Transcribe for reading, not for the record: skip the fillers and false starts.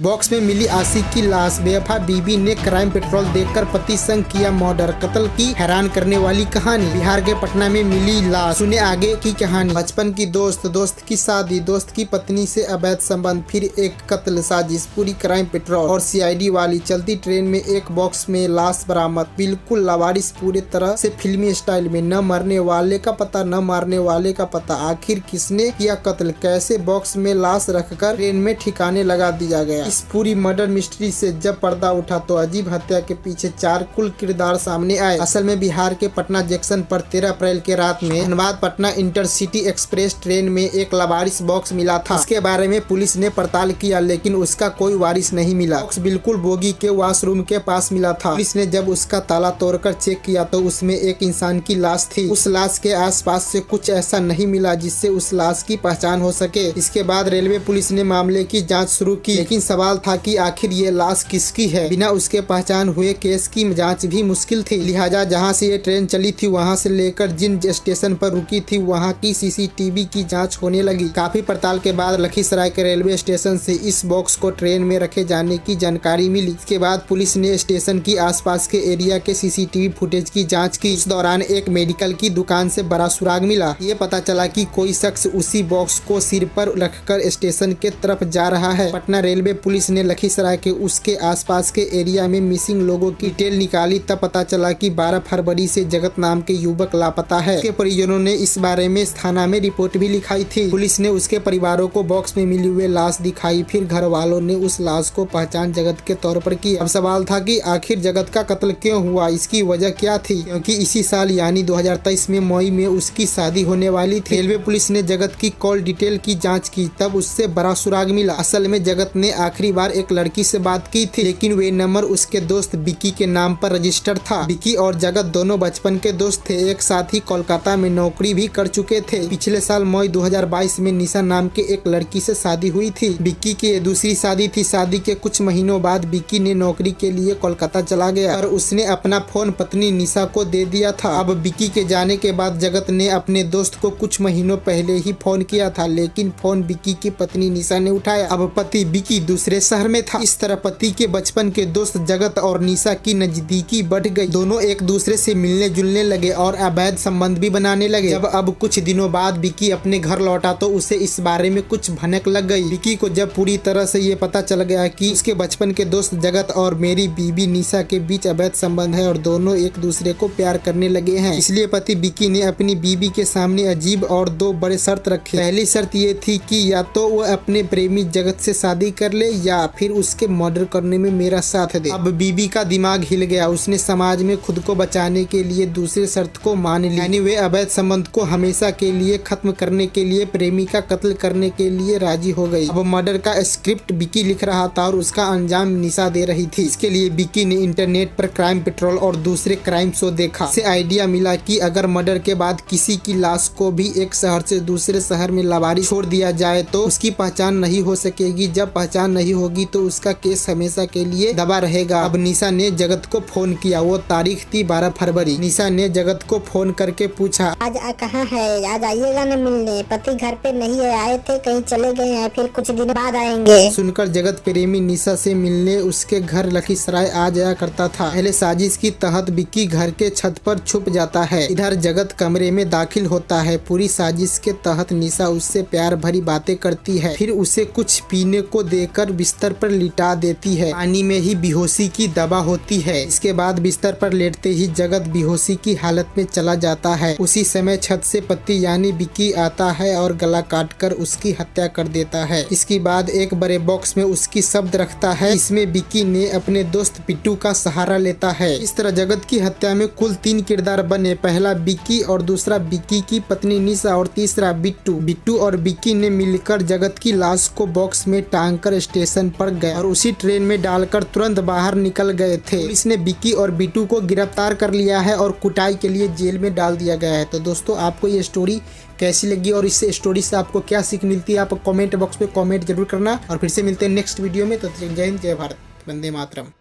Box में मिली आशिक की लाश। बेवफा बीबी ने क्राइम पेट्रोल देखकर पति संग किया मर्डर। कत्ल की हैरान करने वाली कहानी। बिहार के पटना में मिली लाश। सुने आगे की कहानी। बचपन की दोस्त, दोस्त की शादी, दोस्त की पत्नी से अवैध संबंध, फिर एक कत्ल साजिश। पूरी क्राइम पेट्रोल और सीआईडी वाली। चलती ट्रेन में एक बॉक्स में लाश बरामद। बिल्कुल लावारिस, पूरे तरह से फिल्मी स्टाइल में। न मरने वाले का पता, न मारने वाले का पता। आखिर किसने किया कत्ल? कैसे बॉक्स में लाश रखकर ट्रेन में ठिकाने लगा दिया गया? इस पूरी मर्डर मिस्ट्री से जब पर्दा उठा तो अजीब हत्या के पीछे चार कुल किरदार सामने आए। असल में बिहार के पटना जंक्शन पर 13 अप्रैल के रात में Dhanbad Patna intercity express train में एक लावारिस बॉक्स मिला था। इसके बारे में पुलिस ने पड़ताल किया लेकिन उसका कोई वारिस नहीं मिला। बॉक्स बिल्कुल बोगी के वॉशरूम के पास मिला था। पुलिस ने जब उसका ताला तोड़कर चेक किया तो उसमें एक इंसान की लाश थी। उस लाश के आसपास से कुछ ऐसा नहीं मिला जिससे उस लाश की पहचान हो सके। इसके बाद रेलवे पुलिस ने मामले की जाँच शुरू की, लेकिन सवाल था कि आखिर ये लाश किसकी है। बिना उसके पहचान हुए केस की जांच भी मुश्किल थी। लिहाजा जहां से ये ट्रेन चली थी वहां से लेकर जिन स्टेशन पर रुकी थी वहां की सीसीटीवी की जांच होने लगी। काफी पड़ताल के बाद लखीसराय के रेलवे स्टेशन से इस बॉक्स को ट्रेन में रखे जाने की जानकारी मिली। इसके बाद पुलिस ने स्टेशन की आसपास के एरिया के सीसीटीवी फुटेज की जाँच की। इस दौरान एक मेडिकल की दुकान से बड़ा सुराग मिला। ये पता चला कि कोई शख्स उसी बॉक्स को सिर पर रखकर स्टेशन के तरफ जा रहा है। पटना रेलवे पुलिस ने लखीसराय के उसके आसपास के एरिया में मिसिंग लोगों की डिटेल निकाली। तब पता चला कि 12 फरवरी से जगत नाम के युवक लापता है। उसके परिजनों ने इस बारे में थाना में रिपोर्ट भी लिखाई थी। पुलिस ने उसके परिवारों को बॉक्स में मिली हुई लाश दिखाई। फिर घर वालों ने उस लाश को पहचान जगत के तौर पर की। अब सवाल था कि आखिर जगत का कत्ल क्यों हुआ, इसकी वजह क्या थी? क्योंकि इसी साल यानी 2023 में मई में उसकी शादी होने वाली थी। रेलवे पुलिस ने जगत की कॉल डिटेल की जाँच की, तब उससे बड़ा सुराग मिला। असल में जगत ने आखिरी बार एक लड़की से बात की थी, लेकिन वे नंबर उसके दोस्त विकी के नाम पर रजिस्टर्ड था। विकी और जगत दोनों बचपन के दोस्त थे। एक साथ ही कोलकाता में नौकरी भी कर चुके थे। पिछले साल मई 2022 में निशा नाम के एक लड़की से शादी हुई थी। विकी की दूसरी शादी थी। शादी के कुछ महीनों बाद विकी ने नौकरी के लिए कोलकाता चला गया और उसने अपना फोन पत्नी निशा को दे दिया था। अब विकी के जाने के बाद जगत ने अपने दोस्त को कुछ महीनों पहले ही फोन किया था, लेकिन फोन विकी की पत्नी निशा ने उठाया। अब पति विकी दूसरे शहर में था। इस तरह पति के बचपन के दोस्त जगत और निशा की नजदीकी बढ़ गई। दोनों एक दूसरे से मिलने जुलने लगे और अवैध संबंध भी बनाने लगे। जब अब कुछ दिनों बाद विकी अपने घर लौटा तो उसे इस बारे में कुछ भनक लग गई। विकी को जब पूरी तरह से ये पता चल गया कि उसके बचपन के दोस्त जगत और मेरी बीबी निशा के बीच अवैध संबंध है और दोनों एक दूसरे को प्यार करने लगे हैं, इसलिए पति विकी ने अपनी बीबी के सामने अजीब और दो बड़े शर्त रखे। पहली शर्त ये थी कि या तो वह अपने प्रेमी जगत से शादी कर ले या फिर उसके मर्डर करने में मेरा साथ दे। अब बीबी का दिमाग हिल गया। उसने समाज में खुद को बचाने के लिए दूसरी शर्त को मान ली, यानी वे अवैध संबंध को हमेशा के लिए खत्म करने के लिए प्रेमी का कत्ल करने के लिए राजी हो गई। अब मर्डर का स्क्रिप्ट विकी लिख रहा था और उसका अंजाम निशा दे रही थी। इसके लिए विकी ने इंटरनेट पर क्राइम पेट्रोल और दूसरे क्राइम शो देखा। इससे आइडिया मिला कि अगर मर्डर के बाद किसी की लाश को भी एक शहर से दूसरे शहर में लावारिस छोड़ दिया जाए तो उसकी पहचान नहीं हो सकेगी। जब पहचान नहीं होगी तो उसका केस हमेशा के लिए दबा रहेगा। अब निशा ने जगत को फोन किया। वो तारीख थी 12 फरवरी। निशा ने जगत को फोन करके पूछा, आज कहाँ है? आज आइएगा न मिलने। पति घर पे नहीं है, आए थे कहीं चले गए हैं, फिर कुछ दिन बाद आएंगे। सुनकर जगत प्रेमी निशा से मिलने उसके घर लखीसराय आ जाया करता था। पहले साजिश की तहत विकी घर के छत पर छुप जाता है। इधर जगत कमरे में दाखिल होता है। पूरी साजिश के तहत निशा उससे प्यार भरी बातें करती है, फिर उसे कुछ पीने को देकर बिस्तर पर लिटा देती है। पानी में ही बेहोशी की दवा होती है। इसके बाद बिस्तर पर लेटते ही जगत बेहोशी की हालत में चला जाता है। उसी समय छत से पति यानी विकी आता है और गला काटकर उसकी हत्या कर देता है। इसके बाद एक बड़े बॉक्स में उसकी शब्द रखता है। इसमें विकी ने अपने दोस्त पिट्टू का सहारा लेता है। इस तरह जगत की हत्या में कुल 3 किरदार बने। पहला विकी और दूसरा विकी की पत्नी निशा और तीसरा बिट्टू। बिट्टू और विकी ने मिलकर जगत की लाश को बॉक्स में टांगकर स्टेशन पर गए और उसी ट्रेन में डालकर तुरंत बाहर निकल गए थे। पुलिस ने विकी और बिट्टू को गिरफ्तार कर लिया है और कुटाई के लिए जेल में डाल दिया गया है। तो दोस्तों, आपको ये स्टोरी कैसी लगी और इस स्टोरी से आपको क्या सीख मिलती है, आप कमेंट बॉक्स में कमेंट जरूर करना। और फिर से मिलते हैं नेक्स्ट वीडियो में। तो जय हिंद, जय भारत, वंदे मातरम।